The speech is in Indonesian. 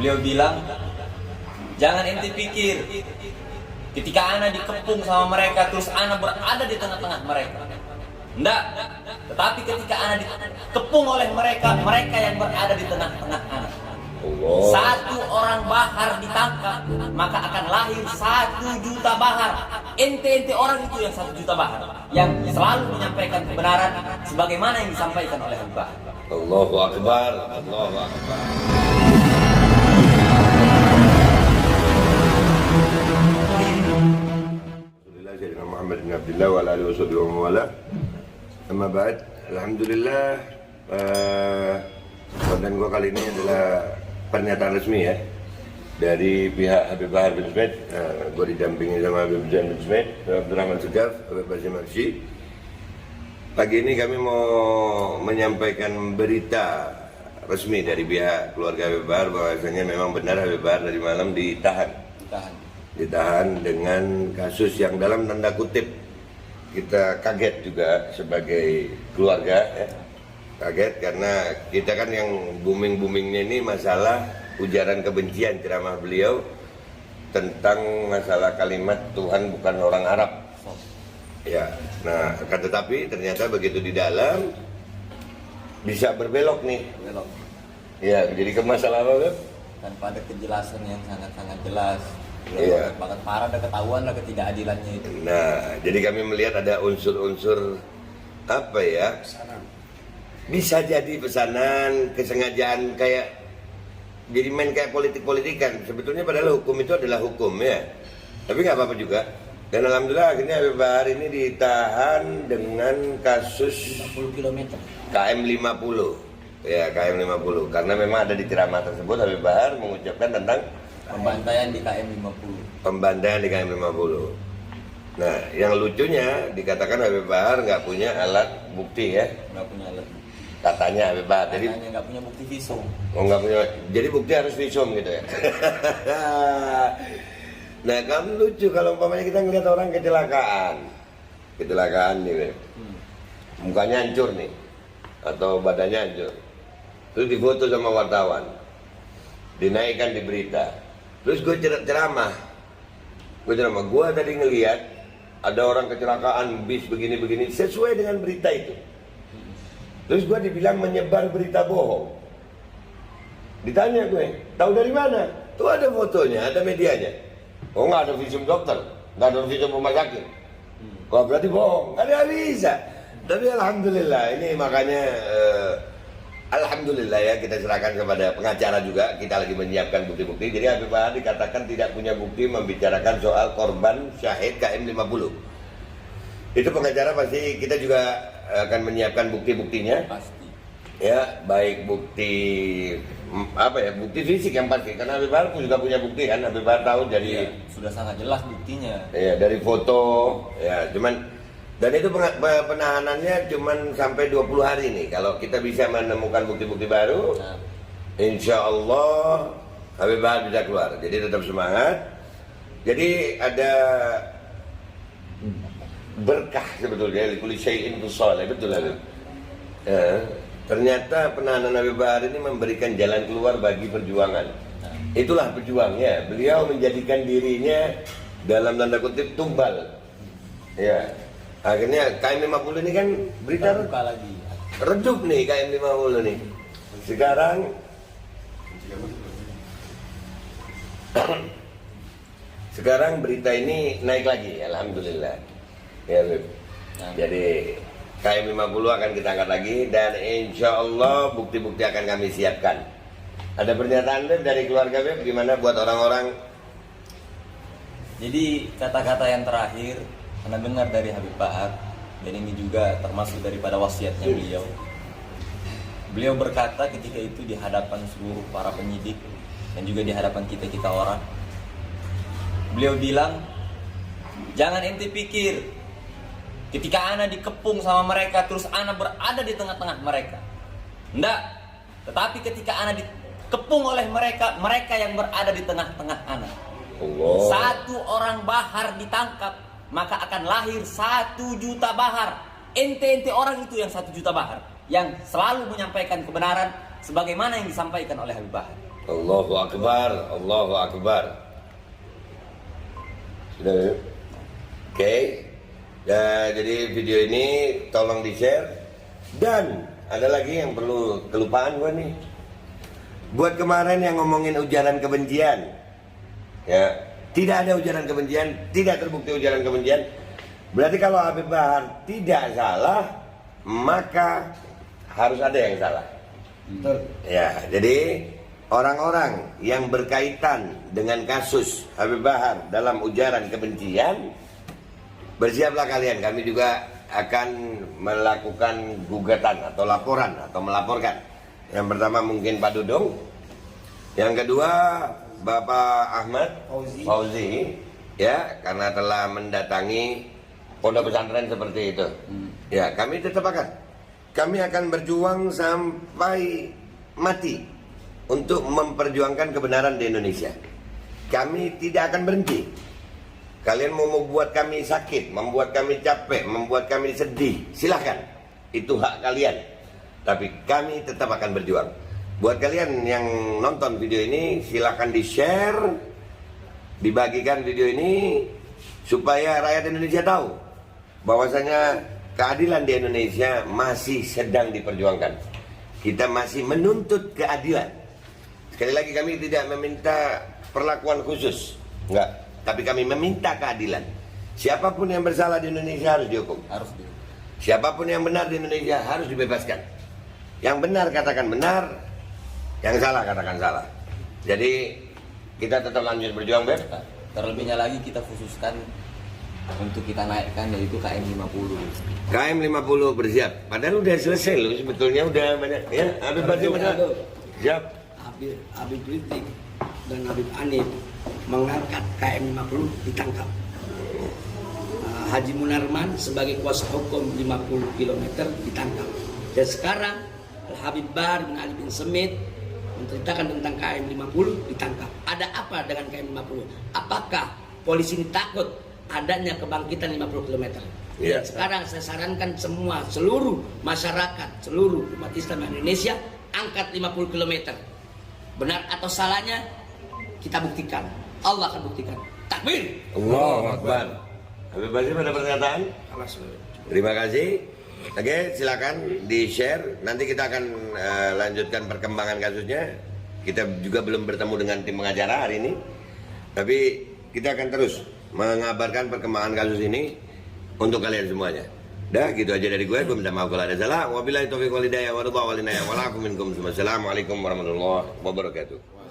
Beliau bilang, jangan ente pikir ketika ana dikepung sama mereka terus ana berada di tengah-tengah mereka. Enggak, tetapi ketika ana dikepung oleh mereka, mereka yang berada di tengah-tengah ana. Satu orang bahar ditangkap, maka akan lahir 1.000.000 bahar. Ente orang itu yang 1.000.000 bahar, yang selalu menyampaikan kebenaran sebagaimana yang disampaikan oleh Habib Bahar. Allahu Akbar, Allahu Akbar. Alhamdulillah Sayyidina Muhammad bin Abdullah wa ala alihi wa wala. Amma ba'd, alhamdulillah konten gua kali ini adalah pernyataan resmi ya dari pihak Habib Bahar bin Smith. Gue didampingi sama Habib Zain bin Smith, Abdurrahman Segaf, Habib Basim Arsy. Pagi ini kami mau menyampaikan berita resmi dari pihak keluarga Habib Bahar bahwasanya memang benar Habib Bahar tadi malam ditahan dengan kasus yang dalam tanda kutip kita kaget juga sebagai keluarga ya. Kaget karena kita kan yang booming-boomingnya ini masalah ujaran kebencian ceramah beliau tentang masalah kalimat Tuhan bukan orang Arab. Ya, nah akan tetapi ternyata begitu di dalam bisa berbelok nih. Belok. Ya, jadi ke masalah apa, Beb? Tanpa ada kejelasan yang sangat-sangat jelas. Iya. Banget parah, ada ketahuan ada ketidakadilannya itu. Nah, jadi kami melihat ada unsur-unsur apa ya? Bisa jadi pesanan, kesengajaan kayak jadi main kayak politik-politikan. Sebetulnya padahal hukum itu adalah hukum ya. Tapi nggak apa-apa juga. Dan alhamdulillah akhirnya Habib Bahar ini ditahan dengan kasus 50 km. KM 50. Ya, KM 50. Karena memang ada di ceramah tersebut Habib Bahar mengucapkan tentang Pembantaian di KM 50. pembantaian di KM 50. Nah, yang lucunya dikatakan Habib Bahar nggak punya alat bukti ya. Nggak punya alat. Katanya Habib Bahar. Jadi Katanya nggak punya bukti visum. oh nggak punya. Jadi bukti harus visum gitu ya. Nah, kan lucu kalau umpamanya kita ngelihat orang kecelakaan nih, Beb. Mukanya hancur nih, atau badannya hancur, terus difoto sama wartawan, dinaikkan di berita, terus gue ceramah, gue tadi ngelihat ada orang kecelakaan bis begini-begini sesuai dengan berita itu, terus gue dibilang menyebar berita bohong. Ditanya gue, tahu dari mana? Tuh ada fotonya, ada medianya. Oh nggak ada visum dokter, nggak ada visum rumah sakit. Wah berarti bohong, nggak bisa. Tapi alhamdulillah ini makanya alhamdulillah ya kita serahkan kepada pengacara juga. Kita lagi menyiapkan bukti-bukti. Jadi Habib Bahar dikatakan tidak punya bukti membicarakan soal korban syahid KM 50. Itu pengacara pasti kita juga akan menyiapkan bukti-buktinya. Pasti. Ya, baik bukti apa ya, bukti fisik yang pasti karena Habib Bahar juga punya bukti kan. Habib Bahar tahu dari Sudah sangat jelas buktinya. ya dari foto ya, cuman dan itu penahanannya cuman sampai 20 hari nih. Kalau kita bisa menemukan bukti-bukti baru, insya Allah Habib Bahar bisa keluar. Jadi tetap semangat. Jadi ada berkah sebetulnya likulli syai'in shalih, betul Habib. Ternyata penahanan Habib Bahar ini memberikan jalan keluar bagi perjuangan. Itulah pejuangnya. Beliau menjadikan dirinya dalam tanda kutip tumbal. Ya. Akhirnya KM 50 ini kan berita Buka lagi. redup nih KM 50 nih. Sekarang berita ini naik lagi, alhamdulillah. Ya, Beb. Jadi KM 50 akan kita angkat lagi dan insya Allah bukti-bukti akan kami siapkan. Ada pernyataan Beb dari keluarga Beb gimana buat orang-orang? Jadi kata-kata yang terakhir Anda dengar dari Habib Bahar, dan ini juga termasuk daripada wasiatnya beliau. Beliau berkata ketika itu di hadapan seluruh para penyidik dan juga di hadapan kita orang. Beliau bilang, jangan ente pikir ketika ana dikepung sama mereka terus ana berada di tengah-tengah mereka. Enggak, tetapi ketika ana dikepung oleh mereka, mereka yang berada di tengah-tengah ana. Satu orang bahar ditangkap, maka akan lahir 1.000.000 bahar. Ente orang itu yang 1.000.000 bahar, yang selalu menyampaikan kebenaran sebagaimana yang disampaikan oleh Habib Bahar. Allahu Akbar, Allahu Akbar. Sudah ya? Oke. Ya, jadi video ini tolong di-share. Dan ada lagi yang perlu kelupaan gue nih. Buat kemarin yang ngomongin ujaran kebencian, ya, tidak ada ujaran kebencian, tidak terbukti ujaran kebencian. Berarti kalau Habib Bahar tidak salah, maka harus ada yang salah. Betul. Ya, jadi orang-orang yang berkaitan dengan kasus Habib Bahar dalam ujaran kebencian, bersiaplah kalian. Kami juga akan melakukan gugatan atau laporan atau melaporkan. Yang pertama mungkin Pak Dudung, yang kedua Bapak Ahmad Fauzi, ya, karena telah mendatangi pondok pesantren seperti itu. Ya, kami tetap kami akan berjuang sampai mati untuk memperjuangkan kebenaran di Indonesia. Kami tidak akan berhenti. Kalian mau membuat kami sakit, membuat kami capek, membuat kami sedih, silahkan. Itu hak kalian. Tapi kami tetap akan berjuang. Buat kalian yang nonton video ini, silahkan di-share, dibagikan video ini, supaya rakyat Indonesia tahu bahwasanya keadilan di Indonesia masih sedang diperjuangkan. Kita masih menuntut keadilan. Sekali lagi, kami tidak meminta perlakuan khusus, enggak. Tapi kami meminta keadilan. Siapapun yang bersalah di Indonesia harus dihukum. Harus di Siapapun yang benar di Indonesia harus dibebaskan. Yang benar katakan benar, yang salah katakan salah. Jadi kita tetap lanjut berjuang, Beb. Terlebihnya lagi kita khususkan untuk kita naikkan, yaitu KM 50. KM 50 bersiap. Padahal udah selesai loh, sebetulnya udah banyak. Ya, Habib Bahar benar. Siap. Habib Rizik dan Habib Hanif mengangkat KM 50 ditangkap. Haji Munarman sebagai kuasa hukum 50 km ditangkap. Dan sekarang Habib Bahar bin Ali bin Semit menceritakan tentang KM 50 ditangkap. Ada apa dengan KM 50? Apakah polisi ini takut adanya kebangkitan 50 km? Iya. Sekarang saya sarankan seluruh masyarakat, seluruh umat Islam Indonesia angkat 50 km. Benar atau salahnya kita buktikan. Allah akan buktikan. Takbir. Allahu Akbar. Habib Bahar ada pernyataan? Terima kasih. Oke, silakan di-share. Nanti kita akan lanjutkan perkembangan kasusnya. Kita juga belum bertemu dengan tim pengacara hari ini. Tapi kita akan terus mengabarkan perkembangan kasus ini untuk kalian semuanya. Dah, gitu aja dari gue minta maaf kalau ada salah. Wabillahi taufiq wal hidayah wa ridha wal inayah wa lakum minkum. Assalamualaikum warahmatullahi wabarakatuh.